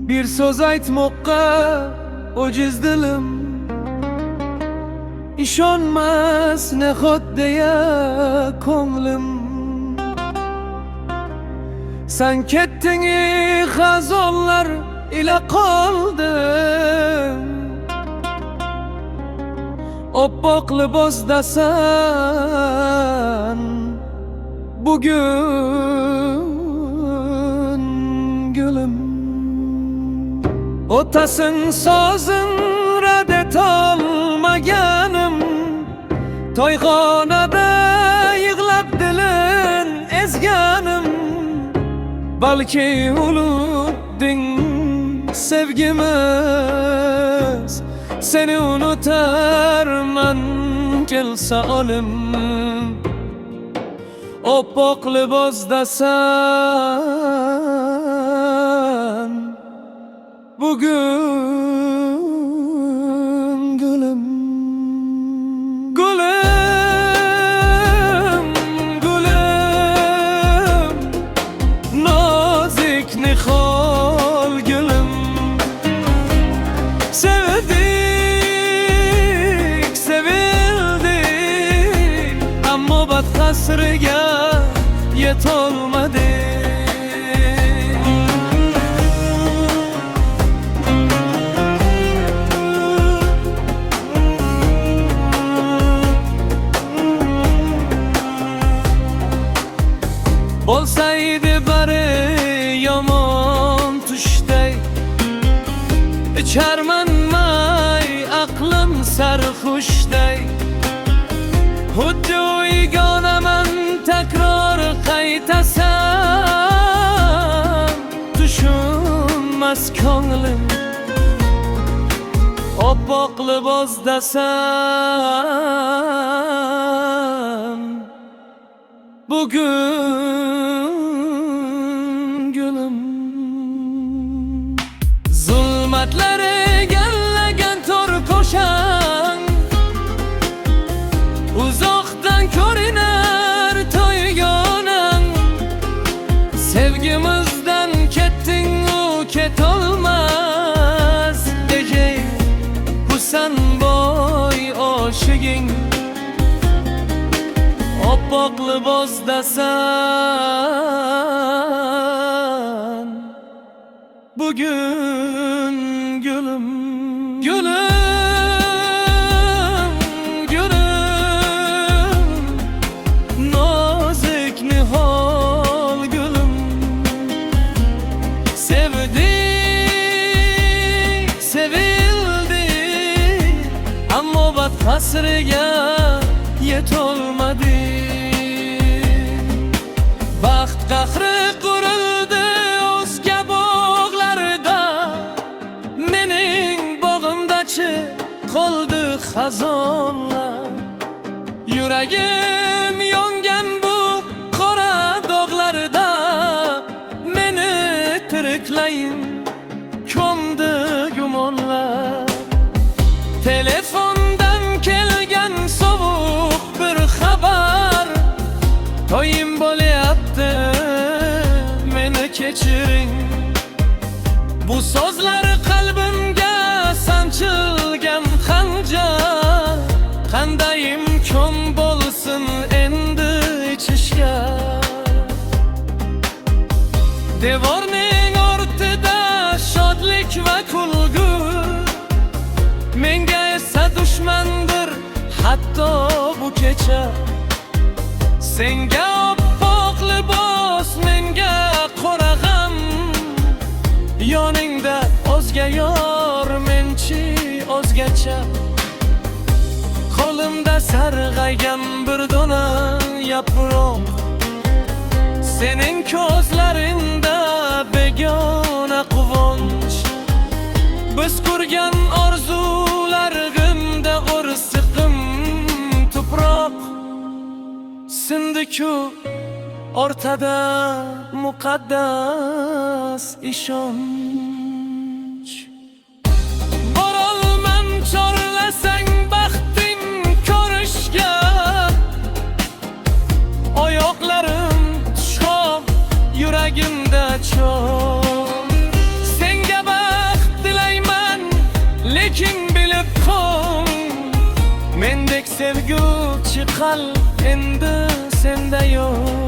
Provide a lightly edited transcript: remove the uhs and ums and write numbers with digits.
Bir söz aytmoqqa ojiz dilim, ishonmas nahot deya ko'nglim. Sen ketding xazonlar ila qoldim, oppoq libosdasan bugun gülüm. Otasın sozun rad etolmaganim, toyxonada yig'lab dilin ezganim. Balki unutding sevgimiz, seni unutarman kelsa olim. Oppoq libosdasan bugün gülüm. Gülüm, gülüm, nazik nihol gülüm. Sevdik, sevildik, ammo bad hasriga yetolmadik. Olsaydı bari yomon tushday, icharman may aqlim sarxushday. Xuddi uygonaman takror qaytasam, tushunmas ko'nglim. Oppoq libosdasan bugün gülüm. Zulmatları egallagan tor ko'shan, uzoqdan ko'rinar to'ygonan. Sevgimizdan ketding u ketolmas degay, Husanboy oshiging. Oppoq libosdasan bugün gülüm. Gülüm, gülüm, nazik nihol gülüm. Sevdik, sevildik, ammo bad hasriga yetolmadik. Baxt qahri qurildi o'zga bog'larda, mening bog'imdachi qoldi xazonlar. Yuragim yongan bu qora dog'larda, meni tiriklayin ko'mdi gumonlar. Telefondan kelgan sovuq bir xabar, to'yim bo'lyapti, meni kechiring. Bu so'zlar qalbimga sanchilgan xanjar, qanday imkon bo'lsin endi ichishga. Devorning ortida shodlik va kulgu, menga esa dushmandir hatto bu kecha. Senga oppoq libos, menga qora g'am, yoningda o'zga yor, menchi o'zgacha. Qo'limda sarg'aygan bir dona yaproq, sening ko'zlaringda begona quvonch. Biz qurgan orzularimda o'rsiqim tuproq, sindiku ortada muqaddas ishonch. Borolman chorlasang baxting ko'rishga, oyoqlarim shoh, yuragimda cho'g'. Senga öptüm. Mendek sevgi çıkal endi sende yok.